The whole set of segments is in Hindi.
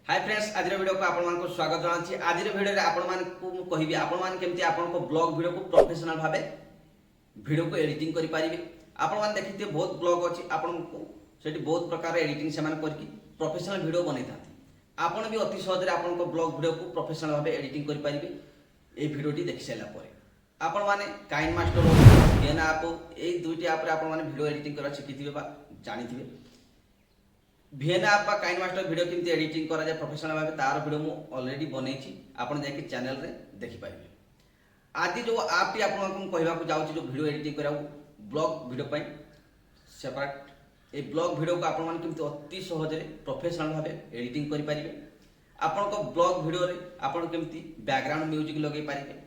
हाय फ्रेंड्स आज वीडियो को आपण मानको स्वागत जनाची आज वीडियो रे आपण मानको कहिबी आपण मान केमती आपण को ब्लॉग वीडियो को प्रोफेशनल भाबे वीडियो को एडिटिंग करि पारिबे। आपण मान देखिते बहुत ब्लॉग अछि आपण को सेठी बहुत प्रकार एडिटिंग से मान करके प्रोफेशनल वीडियो बनै थाती। आपण भी अति सहज रे आपण को ब्लॉग वीडियो को प्रोफेशनल भाबे एडिटिंग करि पारिबे। ए वीडियोटी देखि साइला परे आपण माने काइन मास्टर गेन ऐप ए दुईटी ऐप रे आपण माने वीडियो एडिटिंग करा शिखिथिबे बा जानिथिबे। भिएना आप काइन मास्टर वीडियो केमती एडिटिंग करा जाए प्रोफेशनल भाबे तार वीडियो मु ऑलरेडी बनेछि आपण जाके चैनल रे देखि पाइबे। आदि जो ऐप टी आपण कहबा को जाउछि जो वीडियो एडिटिंग करा ब्लॉग वीडियो पई सेपरेट ए ब्लॉग वीडियो को आपण मान केमती अति सहज रे प्रोफेशनल भाबे एडिटिंग करि पारिबे। आपण को ब्लॉग वीडियो रे आपण केमती बैकग्राउंड म्यूजिक लगै पारिबे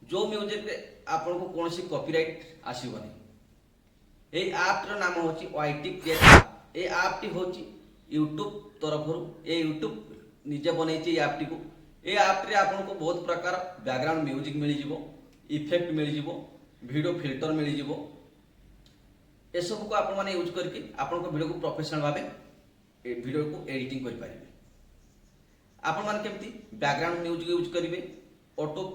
जो म्यूजिक रे आपण को कोनोसी कॉपीराइट आसीबनी। ए ऐप रो नाम होछि वाईटी क्रिएट। ए ऐप टी होची यूट्यूब तरफ ए यूट्यूब निजे बनैछि ऐप टी को। ए ऐप रे आपन को बहुत प्रकार बैकग्राउंड म्यूजिक मिल जिवो इफेक्ट मिल जिवो वीडियो फिल्टर मिल जिवो। ए सब को आपन माने यूज करके आपन को वीडियो को प्रोफेशनल भाबे ए वीडियो को एडिटिंग करि पारिबे। आपन माने केमती बैकग्राउंड म्यूजिक यूज करिवे ऑटो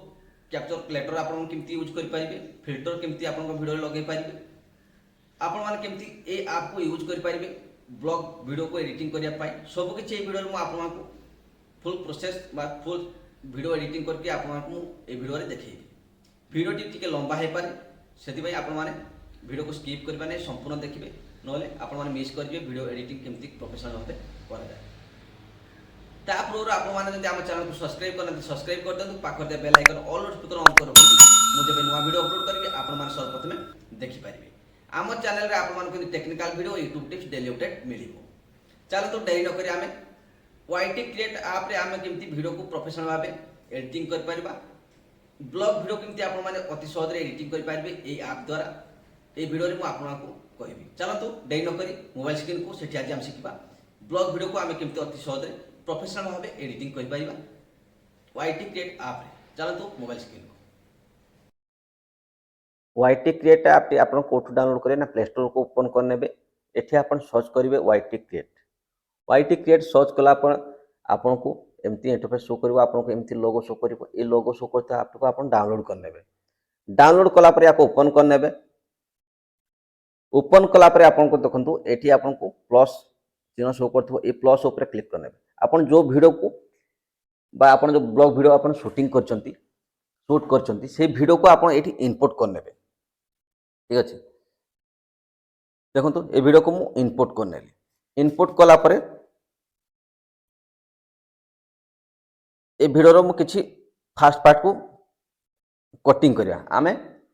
कैप्चर क्लेटर आपन केमती यूज करि पारिबे फिल्टर केमती आपन को वीडियो लगे पारिबे। आपन माने केमती ए ऐप को यूज करि पारिबे ब्लॉग वीडियो को एडिटिंग करिया पाई सब किछि ए वीडियो रे मु आपन को फुल प्रोसेस बा फुल वीडियो एडिटिंग करके आपन को ए वीडियो रे देखैबे। वीडियो टी टिके लंबा हे पारे सेति भाई आपन माने वीडियो को स्किप करबा नै संपूर्ण देखिबे नले आपन माने मिस करबे वीडियो एडिटिंग केमती प्रोफेशनल भाबे करा जाय। ता प्रोर आपन माने जदि हम चैनल को सब्सक्राइब करन सब्सक्राइब कर देंतु पाखर दे bell icon all notification on कर रखु मु जेबे नुवा वीडियो अपलोड करबे आपन माने सर्वप्रथमे देखि पारिबे। आम चैनल रे आप मान technical video YouTube tips daily update मिलिबो। चलो तो डेरी न करी आमे वाईटी क्रिएट ऐप रे आमे केमती वीडियो को प्रोफेशनल भाबे एडिटिंग कर परबा ब्लॉग वीडियो केमती आप माने अति सहज रे एडिटिंग कर पारबे ए ऐप द्वारा ए वीडियो रे मु आपन को कहबी। चलो तो डेरी न करी मोबाइल स्क्रीन को सेठी आज हम सिखबा ब्लॉग वीडियो को आमे केमती अति सहज रे प्रोफेशनल भाबे एडिटिंग कर पाइबा वाईटी क्रिएट ऐप रे। चलो तो mobile screen Y T create app आप कोठू डाउनलोड करें ना प्ले स्टोर को ओपन कर नेबे। एठी आपण सर्च करेंगे Y T create. Y T create search कला आपन को एमती इंटरफेस शो करिवो आपन को एमती लोगो शो करिवो ए लोगो शो करता ऐप को आपण डाउनलोड कर नेबे। डाउनलोड कला पर याको ओपन कर नेबे। ओपन कला पर आपन को देखंतु एठी आपन को प्लस चिन्ह शो करथबो ए प्लस ऊपर क्लिक कर नेबे। आपन जो वीडियो को बा आपन जो ब्लॉग वीडियो आपन शूटिंग करचंती शूट करचंती से वीडियो को आपन एठी इंपोर्ट कर नेबे। ठीक अच्छे देखो तो ये वीडियो को मुझे इनपुट कर नेली इनपुट कला परे ए वीडियो मु किछि फास्ट पार्ट को कटिंग करिया आमे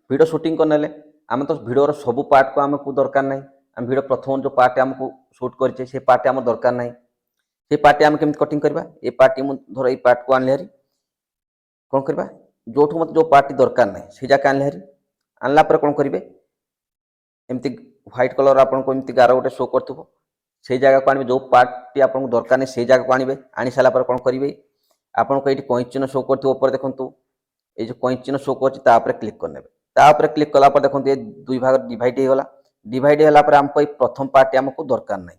वीडियो शूटिंग कर नेले आमे तो वीडियो रो सब पार्ट को आमे को दरकार नै। आम वीडियो प्रथम जो पार्ट हमको शूट करछे से पार्ट हम दरकार नै। से पार्ट हम केमति कटिंग करबा ए पार्ट मु धर ए पार्ट को आनले हरी कोन करबा जोठो मत जो पार्ट दरकार नै से जाके आनले हरी आनला पर कोन करिवे एमती व्हाइट कलर आपन को एमती गार गोटे शो करथबो से जगह को आनिबे जो पार्ट टी आपन को दरकार नै से जगह को आनिबे आनी साला पर कोन करिवे आपन को एठी कॉइन चिन्ह शो करथबो ऊपर देखंतु ए जो कॉइन चिन्ह शो करछि ता ऊपर क्लिक कर नेबे। ता ऊपर क्लिक कला पर देखंतु ए दुई भाग डिवाइड हे गला डिवाइड होला पर हमको ए प्रथम पार्ट हमको दरकार नै।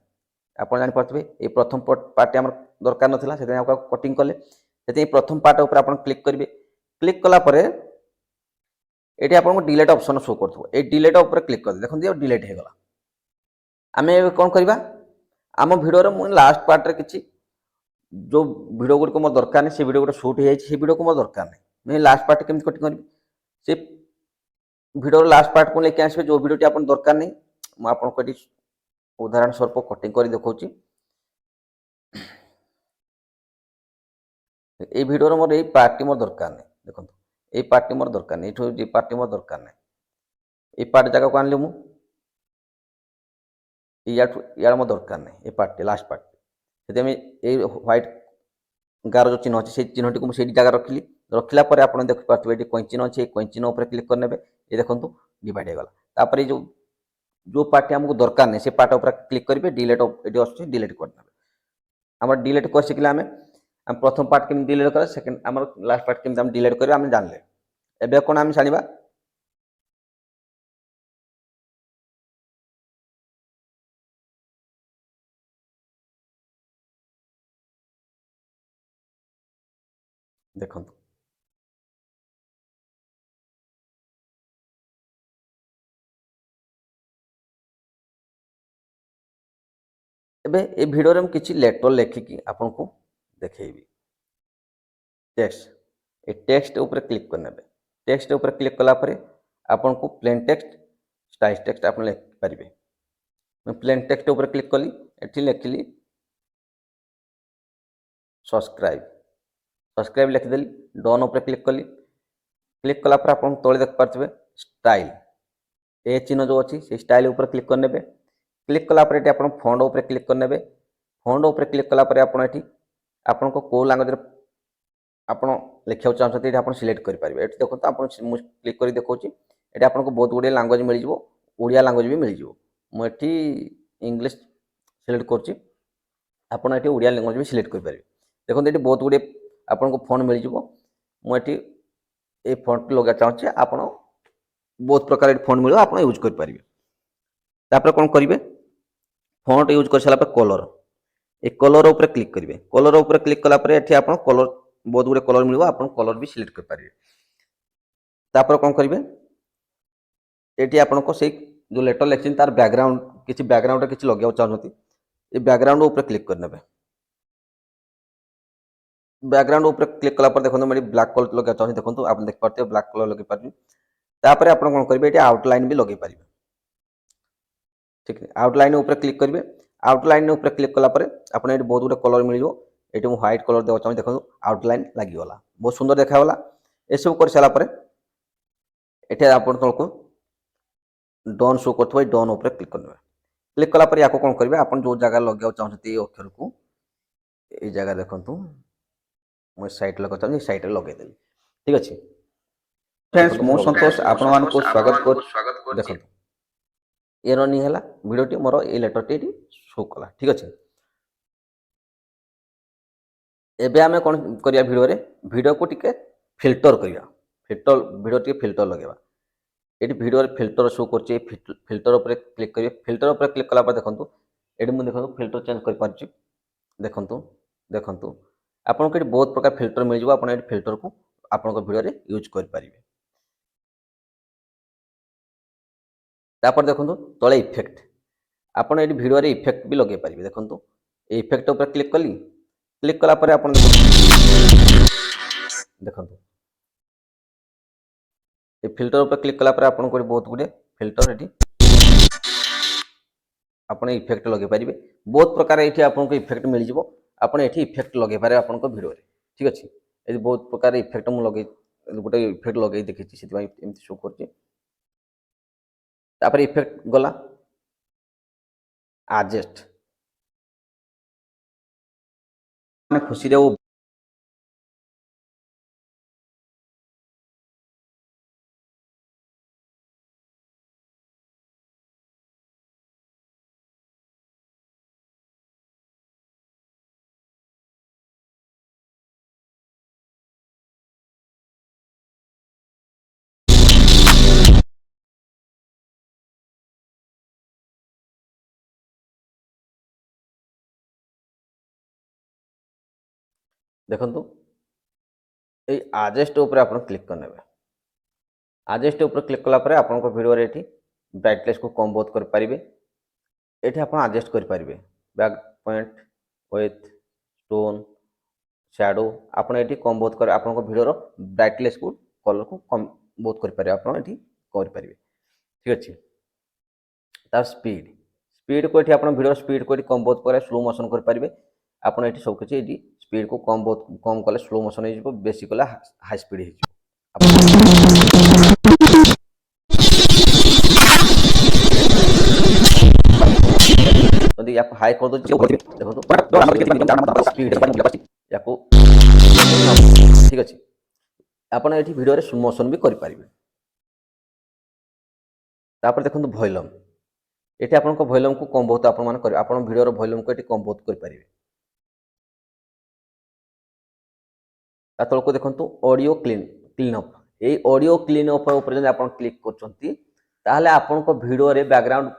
आपन जानि परथबे ए प्रथम पार्ट हमर दरकार नथिला सेते आपन कटिंग करले सेते प्रथम पार्ट ऊपर आपन क्लिक करिवे। क्लिक कला पर एठी आपन डिलीट ऑप्शन शो करथबो ए डिलीट ऊपर क्लिक कर देखो ये डिलीट हे गला। आमे कोन करबा आम वीडियो रे मु लास्ट पार्ट रे किछि जो वीडियो गुड को मो दरकार नै से वीडियो गुड शूट हे जाय से वीडियो को मो दरकार नै मैं लास्ट पार्ट केमति कटिंग करबी से वीडियो रे लास्ट पार्ट को लेके आसबे जो वीडियो टी आपन दरकार नै मु आपन को एठी उदाहरण स्वरूप कटिंग करी देखौची। ए वीडियो रे मोर ए पार्ट टी मोर दरकार नै देखंतु ए पार्ट टी मोर दरकार नै एठो जे पार्ट टी मोर दरकार नै ए पार्ट जगह को आनले मु यार मो दरकार नै ए पार्ट लास्ट पार्ट से ए व्हाइट गार जो चिन्ह अच्छे से चिन्ह टी को से जगह रखिली रखला पर आप देख पार्थे ये कॉइन चिन्ह अच्छे कॉइन चिन्ह ऊपर क्लिक कर नेबे ये देखंतु डिवाइड हो गला। तापर जो जो पार्ट हमको दरकार नै से पार्ट ऊपर क्लिक करिवे डिलीट एडी आछे डिलीट कर नेबे। हमर डिलीट कर सिखला हम प्रथम पार्ट केम डिलीट कर सेकंड हमर लास्ट पार्ट केम हम डिलीट करिवे हम जानले एबे कोन हम जानिबा ଦେଖନ୍ତୁ ଏବେ ଏ ଭିଡ଼ିଓରେ ମୁଁ କିଛି ଲେଟର ଲେଖିକି ଆପଣଙ୍କୁ ଦେଖେଇବି। टेक्स्ट ए टेक्स्ट ऊपर क्लिक करने टेक्स्ट ऊपर क्लिक कला पर आपको प्लेन टेक्स्ट स्टाइल टेक्स्ट आप लिख पारे। मैं प्लेन टेक्स्ट ऊपर क्लिक कली एठी लिखली सब्सक्राइब सब्सक्राइब लिखिदेली डन ऊपर क्लिक कली क्लिक कला पर आप तले देख पारे स्टाइल ए चिन्ह जो अच्छी से स्टाइल ऊपर क्लिक करने क्लिक कला पर आप फंड ऊपर क्लिक करने फंड ऊपर क्लिक कला पर आपन को को लैंग्वेज ଆପଣ ଲେଖିବାକୁ ଚାହୁଁଛନ୍ତି ଏଠି ଆପଣ ସିଲେକ୍ଟ କରିପାରିବେ। ଏଠି ଦେଖନ୍ତୁ ଆପଣ ମୁଁ କ୍ଲିକ୍ କରି ଦେଖାଉଛି ଏଠି ଆପଣଙ୍କୁ ବହୁତ ଗୁଡ଼ିଏ ଲାଙ୍ଗୁଏଜ୍ ମିଳିଯିବ, ଓଡ଼ିଆ ଲାଙ୍ଗୁଏଜ୍ ବି ମିଳିଯିବ। ମୁଁ ଏଠି ଇଂଲିଶ ସିଲେକ୍ଟ କରୁଛି, ଆପଣ ଏଠି ଓଡ଼ିଆ ଲାଙ୍ଗୁଏଜ୍ ବି ସିଲେକ୍ଟ କରିପାରିବେ। ଦେଖନ୍ତୁ ଏଠି ବହୁତ ଗୁଡ଼ିଏ ଆପଣଙ୍କୁ ଫଣ୍ଟ ମିଳିଯିବ। ମୁଁ ଏଠି ଏଇ ଫଣ୍ଟ ଲଗାଇବାକୁ ଚାହୁଁଛି, ଆପଣ ବହୁତ ପ୍ରକାର ଏଠି ଫଣ୍ଟ ମିଳିବ, ଆପଣ ୟୁଜ୍ କରିପାରିବେ। ତାପରେ କ'ଣ କରିବେ, ଫଣ୍ଟ ୟୁଜ୍ କରିସାରିଲା ପରେ କଲର୍, ଏ କଲର୍ ଉପରେ କ୍ଲିକ୍ କରିବେ। କଲର୍ ଉପରେ କ୍ଲିକ୍ କଲା ପରେ ଏଠି ଆପଣ କଲର୍ बहुत गुड़े कलर मिल आप कलर भी सिलेक्ट करेंगे। तापर कौन करेंगे ये आपको से जो लेटर लिखी तार बैकग्राउंड किसी बैकग्राउंड किसी लगे चाहते ये बैकग्राउंड ऊपर क्लिक करने बैकग्राउंड ऊपर क्लिक कला देखो मैं ब्लैक कलर लगे चाहते देखो आप देख पाते ब्लैक कलर लगे पारे। तापर आप कौन करेंगे ये आउटलाइन भी लगे पारे। ठीक है आउटलाइन ऊपर क्लिक करेंगे आउटलाइन ऊपर क्लिक कला आप बहुत गुड़े कलर मिल ये व्हाइट कलर देवा चाहिए देखो आउटलाइन लगिगला बहुत सुंदर देखागला। ये सब कर सारापर ये आप तक डन शो कर डन उपर क्लिक करने क्लिक कलापर या कौन करेंगे आप जो जगह लगे चाहते ये अक्षर को ये जगह देखूँ मुझे सैट लगे चाहिए सैट लगेदेली। ठीक अच्छे फ्रेंड्स मो संतोष आपण स्वागत कर देखो ये रनिंग है भिडियोटी मोर ये लेटरटी शो कला। ठीक अच्छे एबे आमे कौन करिया भिडियो को टिके फिल्टर करिया फिल्टर भिडियो टिके फिल्टर लगेबा ये भिडियो फिल्टर शो करछे फिल्टर ऊपर क्लिक करिए फिल्टर ऊपर क्लिक कला पर देखंतु एडी मु देखंतु फिल्टर चेंज कर पारछि देखंतु देखंतु आपन को बहुत प्रकार फिल्टर मिल जिवो आपन एडी फिल्टर को आपन को भिडियो रे यूज कर पारिबे। तापर देखंतु तळे इफेक्ट आपन एडी भिडियो रे इफेक्ट भी लगे पारिबे देखंतु ए इफेक्ट ऊपर क्लिक कली क्लिक कला पर आप देखो ये फिल्टर ऊपर क्लिक कला पर आपन को बहुत गुडे फिल्टर एटी आपन इफेक्ट लगे पारिबे बहुत प्रकार एठी आपन को इफेक्ट मिल जिवो आपन एठी इफेक्ट लगे पारे आपन को वीडियो रे। ठीक अछि ए बहुत प्रकार इफेक्ट मु लगे गोटे इफेक्ट लगे देखिछि सेति भाई एमति शो करछि। तापर इफेक्ट गला एडजस्ट मैं खुशी रे वो देखंतु ए एडजस्ट ऊपर आपन क्लिक करने एडजस्ट ऊपर क्लिक कला पर आपन को वीडियो रे एठी ब्राइटनेस को कम बहुत कर पारिबे एठी आपन एडजस्ट कर पारिबे back point with tone shadow आपन एठी कम बहुत कर आपन को वीडियो रो ब्राइटनेस को कलर को कम बहुत कर पारे आपन एठी कर पारिबे। ठीक अछि तार स्पीड स्पीड को एठी आपन वीडियो स्पीड को एठी कम बहुत करे स्लो मोशन कर पारिबे आपन एठी सब किछि एठी स्पीड को कम बहुत कम कले स्लो मोशन हो जिवो बेसी कले हाई स्पीड हो यदि आप हाई कर दो देखो स्पीड याको ठीक अछि आपन एठी वीडियो रे स्लो मोशन भी करि पारिबे। तापर देखंतु वॉल्यूम एठी आपन को वॉल्यूम को कम बहुत आपन मान कर आपन वीडियो रो वॉल्यूम को एठी कम बहुत कर पारिबे। तलको देखो ऑडियो क्लीनअप ये ऑडियो क्लीनअप ऊपर जब आप क्लिक कर आपण को वीडियो रे बैकग्राउंड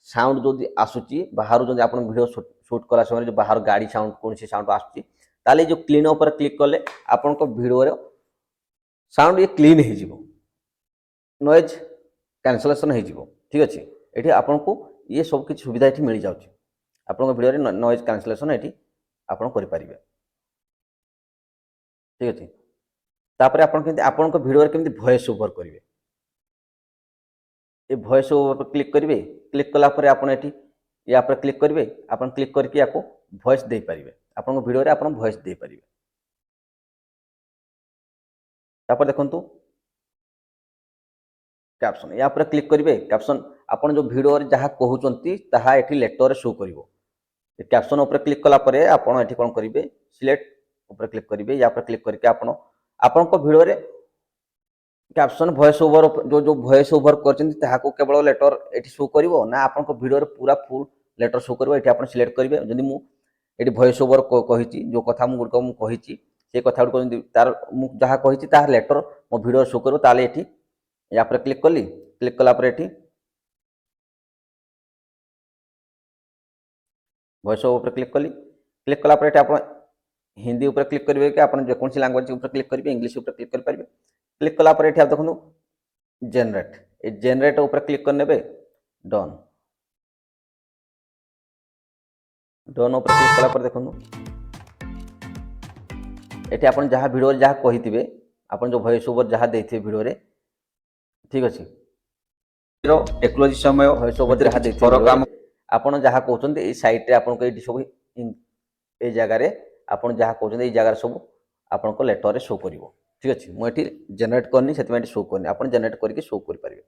साउंड जो आसूची बाहर जो आप वीडियो शूट कला समय जो बाहर गाड़ी साउंड कौन साउंड आसूची ताले जो क्लीन ऊपर क्लिक कले आपनको वीडियो रे साउंड ये क्लीन हो जिवो नॉइज कैंसलेशन हो जिवो ठीक अछि एठी आपनको ये सब किछ सुविधा एठी मिल जाउची आपनको वीडियो रे नॉइज कैंसलेशन एठी आपण करि परिबे ठीक अछि तापर आपण केमति आपनको वीडियो रे केमति वॉइस ओवर करिवे ये वॉइस ओवर पर क्लिक करिवे क्लिक कला परे आपण एठी या पर क्लिक करिवे आपण क्लिक करके याको वॉइस दे परिबे आपनको वीडियो रे आपण वॉइस दे परिबे तापर देखंतु कैप्शन या पर क्लिक करिवे कैप्शन आपण जो वीडियो रे जहा कहउचंती ताहा एठी लेटर रे शो करिवो कैप्शन ऊपर क्लिक कला परे आपण एठी कोन करिवे सिलेक्ट ऊपर क्लिक करिवे या पर क्लिक करके आपण आपनको वीडियो रे कैप्शन वॉइस ओवर जो जो वॉइस ओवर करचंती ताहा को केवल लेटर एठी शो करिवो ना आपनको वीडियो रे पूरा फुल लेटर शो करिवो एठी आपण सिलेक्ट करिवे जदि मु एठी वॉइस ओवर कहिची जो कथा मु गुडको मु कहिची से कथा गुडको जदि तार मु जहा कहिची तार लेटर मो वीडियो शो करिवो ताले एठी या पर क्लिक कली क्लिक कला पर एठी वॉइस ओवर पर क्लिक कला पर एठी आपण हिंदी ऊपर क्लिक करिवे कि आपण जे कोनसी लैंग्वेज ऊपर क्लिक करिवे इंग्लिश ऊपर क्लिक कर परिबे क्लिक कला पर एठी आप देखनु जनरेट ए जनरेट ऊपर क्लिक कर नेबे डन डन ऊपर क्लिक कला पर देखनु एठी आपण जहा वीडियो जहा कहितिबे आपण जो वॉइस ओवर जहा देथिबे वीडियो रे ठीक अछि टेक्नोलॉजी समय वॉइस ओवर जहा देथिबे फरक काम आपण जहा कहउचंती ए साइट रे आपण को एठी सब ए जगह रे आपण जहा कहउचंती ए जगह रे सब आपण को लेटर रे शो करिवो ठीक अछि मु एठी जनरेट करनी सेति में शो करनी आपण जनरेट करके शो कर परिबे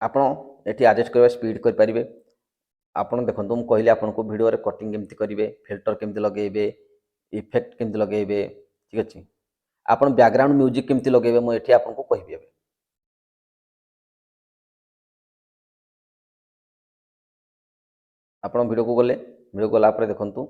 आपण एठी एडजस्ट करबा स्पीड कर परिबे आपण देखंतु मु कहली आपण को वीडियो रे कटिंग केमति करिवे फिल्टर केमति लगेबे इफेक्ट केमति लगेबे ठीक अछि आपण बैकग्राउंड म्यूजिक केमति लगेबे मु एठी आपण को कहिबे आपण वीडियो को गले वीडियो गला पर देखंतु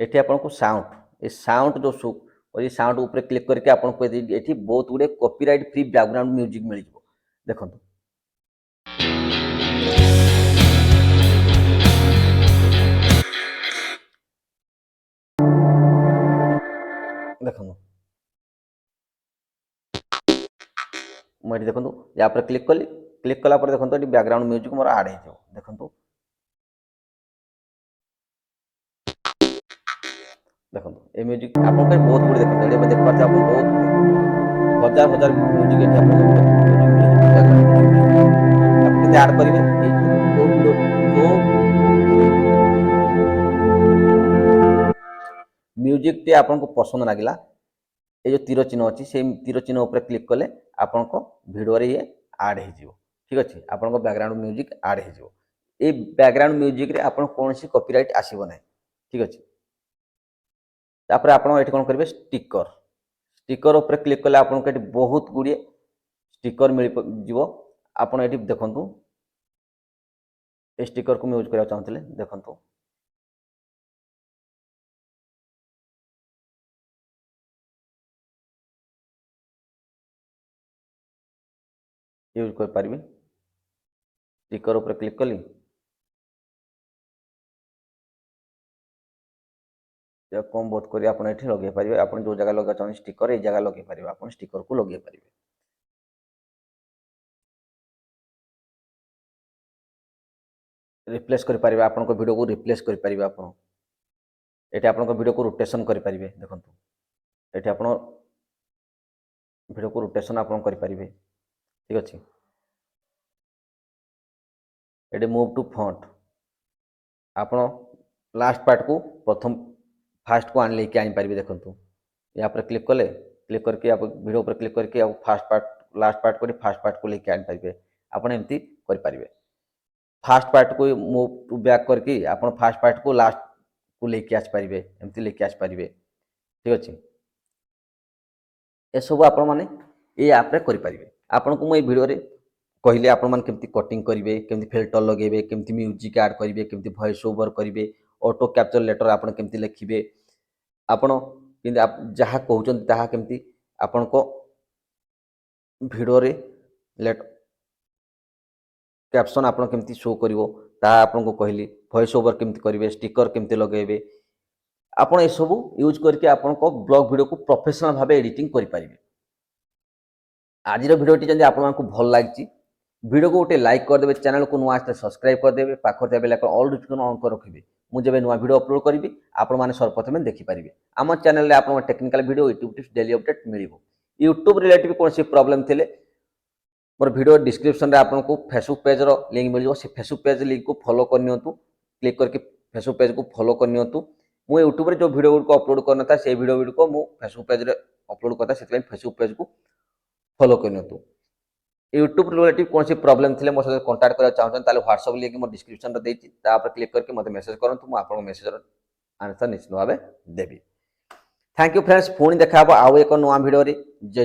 एठी आपण को साउंड ए साउंड जो शो और ये साउंड ऊपर क्लिक करके आपण को एठी बहुत गुडे कॉपीराइट फ्री बैकग्राउंड म्यूजिक मिल जिवो देखंतु देखंतु मैं देखो या पर क्लिक कली क्लिक कला पर देखो ये बैकग्राउंड म्यूजिक मोर ऐड हो देखो देखो ये म्यूजिक आप बहुत गुड देखते हैं देख पाते आप बहुत हजार हजार म्यूजिक ये आप ऐड करेंगे जो म्यूजिक टी आपको पसंद लगिला ये जो तीर चिन्ह अच्छी से तीर चिन्ह ऊपर क्लिक कले आपण भिडियो रे ये ऐड हो ठीक अच्छे आपण बैकग्राउंड म्यूजिक ऐड हो ये बैकग्राउंड म्यूजिक रे आपण कौन सी कॉपीराइट आसीबो ना ठीक अच्छे तापर आपण एठी कोन करिवे स्टिकर स्टिकर ऊपर क्लिक कले आपण को एठी बहुत गुडी स्टिकर मिल जिवो आपण एठी देखंतु ए स्टिकर को यूज करा चाहतले देखंतु यूज कर पारिबे स्टिकर ऊपर क्लिक कली या कम बहुत करी आपण एठी लगे पारिबे आपण जो जगह लगा चाहन स्टिकर ए जगह लगे पारिबे आपण स्टिकर को लगे पारिबे रिप्लेस कर पारिबे आपण को वीडियो को रिप्लेस कर पारिबे आपण एठी आपण को वीडियो को रोटेशन कर पारिबे देखंतु एठी आपण वीडियो को रोटेशन आपण कर पारिबे ठीक अछि एठी मूव टू फ्रंट आपण लास्ट पार्ट को प्रथम फास्ट को आन लेके आनी पारिबे देखंतु यहाँ पर क्लिक कले क्लिक करके आप वीडियो पर क्लिक करके आप फास्ट पार्ट लास्ट पार्ट को फास्ट पार्ट को लेके आनी पारिबे आपण एमती कर पारिबे फास्ट पार्ट को मूव टू बैक करके आपण फास्ट पार्ट को लास्ट को लेके आस पारिबे एमती लेके आस पारिबे ठीक अछि ए सब आपण माने ए ऐप रे करि पारिबे आपण को मैं वीडियो रे कहले आपण मान केमती कटिंग करिवे केमती फिल्टर लगेबे केमती म्यूजिक ऐड करिवे केमती वॉइस ओवर करिवे ऑटो कैप्चर लेटर आपण केमती लिखिबे आपण किंतु आप जहा कहउचन ताहा केमती आपण को ଭିଡ଼ିଓରେ ଲେଟ୍ କ୍ୟାପସନ୍ ଆପଣ କେମିତି ଶୋ କରିବ ତାହା ଆପଣଙ୍କୁ କହିଲି, ଭଏସ୍ ଓଭର କେମିତି କରିବେ, ଷ୍ଟିକର କେମିତି ଲଗାଇବେ, ଆପଣ ଏସବୁ ୟୁଜ୍ କରିକି ଆପଣଙ୍କ ବ୍ଲଗ୍ ଭିଡ଼ିଓକୁ ପ୍ରଫେସନାଲ ଭାବେ ଏଡିଟିଂ କରିପାରିବେ। ଆଜିର ଭିଡ଼ିଓଟି ଯଦି ଆପଣଙ୍କୁ ଭଲ ଲାଗିଛି, ଭିଡ଼ିଓକୁ ଗୋଟେ ଲାଇକ୍ କରିଦେବେ, ଚ୍ୟାନେଲକୁ ନୂଆ ଆସିଲେ ସବସ୍କ୍ରାଇବ୍ କରିଦେବେ, ପାଖରେ ଥିବା bell icon all notification on କରି ରଖିବେ। ମୁଁ ଯେବେ ନୂଆ ଭିଡ଼ିଓ ଅପଲୋଡ଼ କରିବି ଆପଣମାନେ ସର୍ବପ୍ରଥମେ ଦେଖିପାରିବେ। ଆମ ଚ୍ୟାନେଲରେ ଆପଣଙ୍କ technical video, YouTube tips, daily update ମିଳିବ। ୟୁଟ୍ୟୁବ୍ ରିଲେଟିଭ୍ କୌଣସି ପ୍ରୋବ୍ଲେମ୍ ଥିଲେ ମୋର ଭିଡ଼ିଓ ଡିସ୍କ୍ରିପ୍ସନରେ ଆପଣଙ୍କୁ ଫେସବୁକ୍ ପେଜ୍ର ଲିଙ୍କ୍ ମିଳିବ। ସେ ଫେସବୁକ୍ ପେଜ୍ ଲିଙ୍କ୍କୁ ଫଲୋ କରିନିଅନ୍ତୁ, କ୍ଲିକ୍ କରିକି ଫେସବୁକ୍ ପେଜ୍କୁ ଫଲୋ କରିନିଅନ୍ତୁ। ମୁଁ ୟୁଟ୍ୟୁବରେ ଯେଉଁ ଭିଡ଼ିଓ ଗୁଡ଼ିକ ଅପଲୋଡ଼ କରିନଥାଏ ସେଇ ଭିଡ଼ିଓ ଗୁଡ଼ିକ ମୁଁ ଫେସବୁକ୍ ପେଜ୍ରେ ଅପଲୋଡ଼ କରିଥାଏ, ସେଥିପାଇଁ ଫେସବୁକ୍ ପେଜ୍କୁ ଫଲୋ କରିନିଅନ୍ତୁ। ୟୁଟ୍ୟୁବ୍ ରିଲେଟିଭ୍ କୌଣସି ପ୍ରୋବ୍ଲେମ୍ ଥିଲେ ମୋ ସହିତ କଣ୍ଟାକ୍ଟ କରିବାକୁ ଚାହୁଁଛନ୍ତି ତାହେଲେ ହ୍ୱାଟ୍ସଆପ୍ ଲିଙ୍କ୍ ମୋ ଡିସ୍କ୍ରିପ୍ସନରେ ଦେଇଛି, ତା ଉପରେ କ୍ଲିକ୍ କରିକି ମୋତେ ମେସେଜ୍ କରନ୍ତୁ, ମୁଁ ଆପଣଙ୍କ ମେସେଜର ଆନ୍ସର ନିଶ୍ଚିତ ଭାବେ ଦେବି। ଥ୍ୟାଙ୍କ ୟୁ ଫ୍ରେଣ୍ଡସ୍, ପୁଣି ଦେଖା ହେବ ଆଉ ଏକ ନୂଆ ଭିଡ଼ିଓରେ।